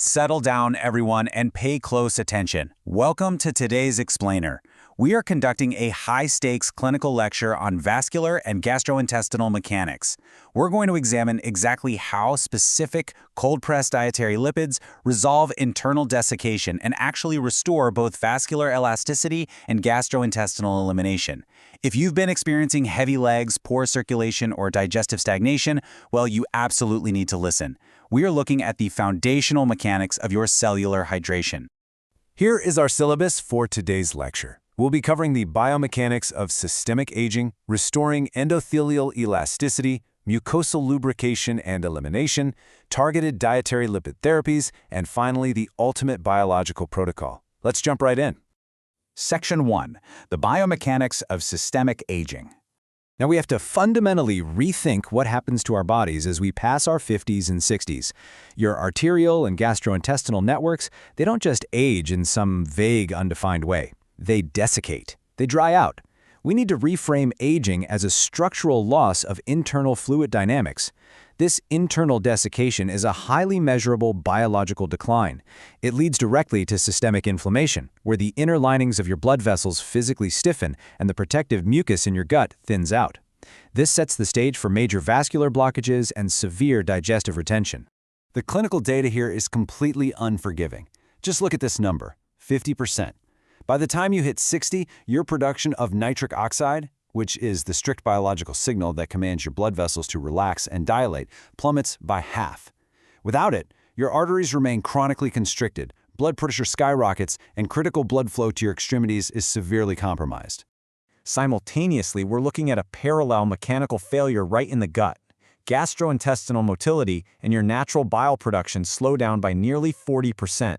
Settle down, everyone, and pay close attention. Welcome to today's Explainer. We are conducting a high-stakes clinical lecture on vascular and gastrointestinal mechanics. We're going to examine exactly how specific cold-pressed dietary lipids resolve internal desiccation and actually restore both vascular elasticity and gastrointestinal elimination. If you've been experiencing heavy legs, poor circulation, or digestive stagnation, well, you absolutely need to listen. We are looking at the foundational mechanics of your cellular hydration. Here is our syllabus for today's lecture. We'll be covering the biomechanics of systemic aging, restoring endothelial elasticity, mucosal lubrication and elimination, targeted dietary lipid therapies, and finally, the ultimate biological protocol. Let's jump right in. Section 1. The biomechanics of systemic aging. Now we have to fundamentally rethink what happens to our bodies as we pass our 50s and 60s. Your arterial and gastrointestinal networks, they don't just age in some vague, undefined way. They desiccate. They dry out. We need to reframe aging as a structural loss of internal fluid dynamics. This internal desiccation is a highly measurable biological decline. It leads directly to systemic inflammation, where the inner linings of your blood vessels physically stiffen and the protective mucus in your gut thins out. This sets the stage for major vascular blockages and severe digestive retention. The clinical data here is completely unforgiving. Just look at this number, 50%. By the time you hit 60, your production of nitric oxide, which is the strict biological signal that commands your blood vessels to relax and dilate, plummets by half. Without it, your arteries remain chronically constricted, blood pressure skyrockets, and critical blood flow to your extremities is severely compromised. Simultaneously, we're looking at a parallel mechanical failure right in the gut. Gastrointestinal motility and your natural bile production slow down by nearly 40%.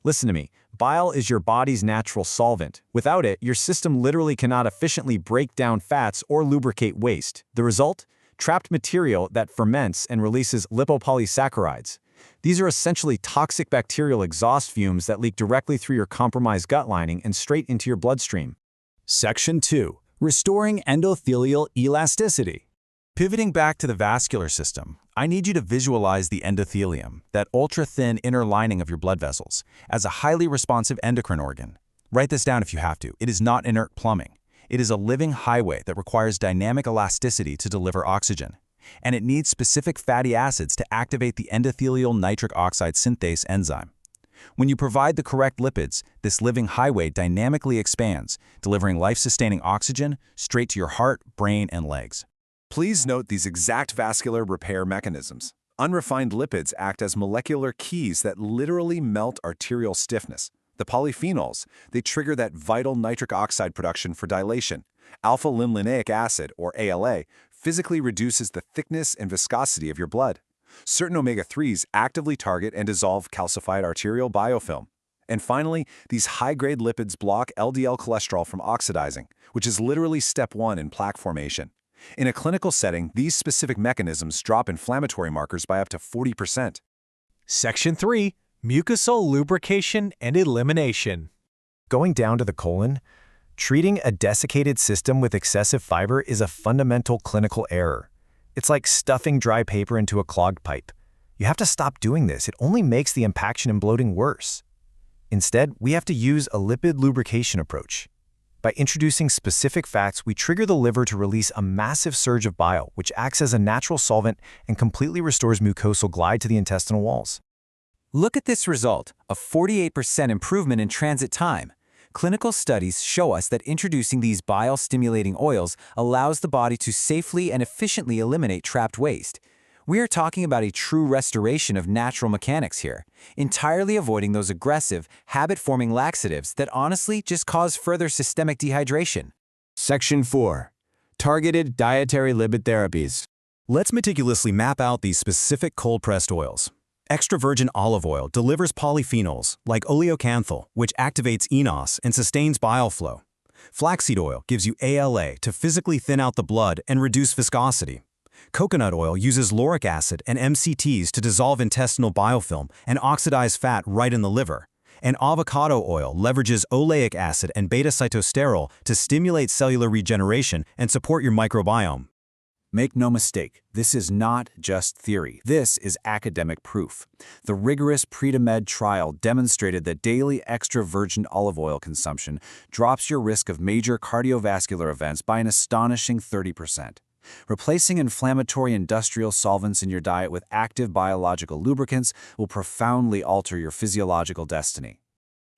Listen to me. Bile is your body's natural solvent. Without it, your system literally cannot efficiently break down fats or lubricate waste. The result? Trapped material that ferments and releases lipopolysaccharides. These are essentially toxic bacterial exhaust fumes that leak directly through your compromised gut lining and straight into your bloodstream. Section 2. Restoring endothelial elasticity. Pivoting back to the vascular system, I need you to visualize the endothelium, that ultra-thin inner lining of your blood vessels, as a highly responsive endocrine organ. Write this down if you have to. It is not inert plumbing. It is a living highway that requires dynamic elasticity to deliver oxygen. And it needs specific fatty acids to activate the endothelial nitric oxide synthase enzyme. When you provide the correct lipids, this living highway dynamically expands, delivering life-sustaining oxygen straight to your heart, brain, and legs. Please note these exact vascular repair mechanisms. Unrefined lipids act as molecular keys that literally melt arterial stiffness. The polyphenols, they trigger that vital nitric oxide production for dilation. Alpha-linolenic acid, or ALA, physically reduces the thickness and viscosity of your blood. Certain omega-3s actively target and dissolve calcified arterial biofilm. And finally, these high-grade lipids block LDL cholesterol from oxidizing, which is literally step 1 in plaque formation. In a clinical setting, these specific mechanisms drop inflammatory markers by up to 40%. Section 3. Mucosal lubrication and elimination. Going down to the colon, treating a desiccated system with excessive fiber is a fundamental clinical error. It's like stuffing dry paper into a clogged pipe. You have to stop doing this. It only makes the impaction and bloating worse. Instead, we have to use a lipid lubrication approach. By introducing specific fats, we trigger the liver to release a massive surge of bile, which acts as a natural solvent and completely restores mucosal glide to the intestinal walls. Look at this result, a 48% improvement in transit time. Clinical studies show us that introducing these bile-stimulating oils allows the body to safely and efficiently eliminate trapped waste. We are talking about a true restoration of natural mechanics here, entirely avoiding those aggressive, habit-forming laxatives that honestly just cause further systemic dehydration. Section 4. Targeted dietary lipid therapies. Let's meticulously map out these specific cold-pressed oils. Extra virgin olive oil delivers polyphenols, like oleocanthal, which activates enos and sustains bile flow. Flaxseed oil gives you ALA to physically thin out the blood and reduce viscosity. Coconut oil uses lauric acid and MCTs to dissolve intestinal biofilm and oxidize fat right in the liver. And avocado oil leverages oleic acid and beta-cytosterol to stimulate cellular regeneration and support your microbiome. Make no mistake, this is not just theory. This is academic proof. The rigorous Pre-to-Med trial demonstrated that daily extra virgin olive oil consumption drops your risk of major cardiovascular events by an astonishing 30%. Replacing inflammatory industrial solvents in your diet with active biological lubricants will profoundly alter your physiological destiny.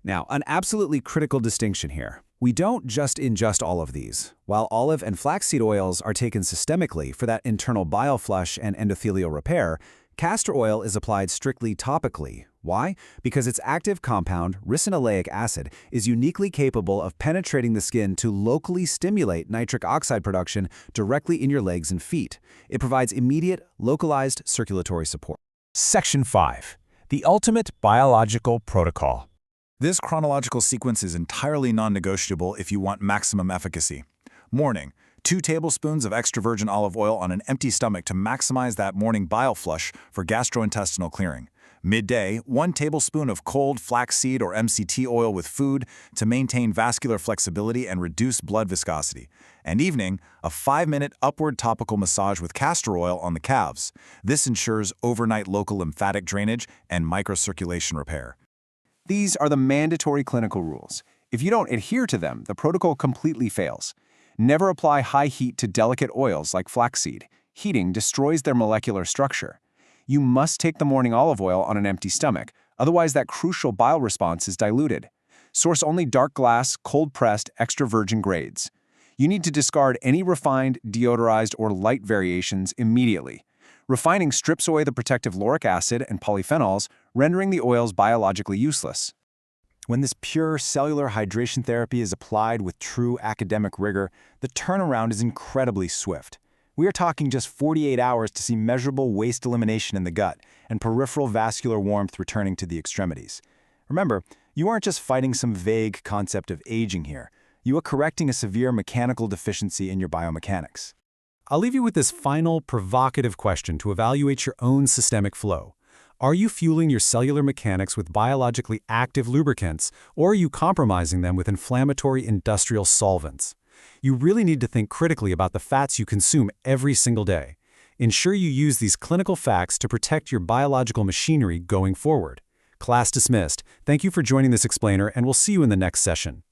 Now, an absolutely critical distinction here. We don't just ingest all of these. While olive and flaxseed oils are taken systemically for that internal bile flush and endothelial repair, castor oil is applied strictly topically. Why? Because its active compound, ricinoleic acid, is uniquely capable of penetrating the skin to locally stimulate nitric oxide production directly in your legs and feet. It provides immediate, localized circulatory support. Section 5. The Ultimate Biological Protocol. This chronological sequence is entirely non-negotiable if you want maximum efficacy. Morning, 2 tablespoons of extra virgin olive oil on an empty stomach to maximize that morning bile flush for gastrointestinal clearing. Midday, 1 tablespoon of cold flaxseed or MCT oil with food to maintain vascular flexibility and reduce blood viscosity. And evening, a 5-minute upward topical massage with castor oil on the calves. This ensures overnight local lymphatic drainage and microcirculation repair. These are the mandatory clinical rules. If you don't adhere to them, the protocol completely fails. Never apply high heat to delicate oils like flaxseed. Heating destroys their molecular structure. You must take the morning olive oil on an empty stomach, otherwise that crucial bile response is diluted. Source only dark glass, cold-pressed, extra virgin grades. You need to discard any refined, deodorized, or light variations immediately. Refining strips away the protective lauric acid and polyphenols, rendering the oils biologically useless. When this pure cellular hydration therapy is applied with true academic rigor, the turnaround is incredibly swift. We are talking just 48 hours to see measurable waste elimination in the gut and peripheral vascular warmth returning to the extremities. Remember, you aren't just fighting some vague concept of aging here. You are correcting a severe mechanical deficiency in your biomechanics. I'll leave you with this final, provocative question to evaluate your own systemic flow. Are you fueling your cellular mechanics with biologically active lubricants, or are you compromising them with inflammatory industrial solvents? You really need to think critically about the fats you consume every single day. Ensure you use these clinical facts to protect your biological machinery going forward. Class dismissed. Thank you for joining this explainer, and we'll see you in the next session.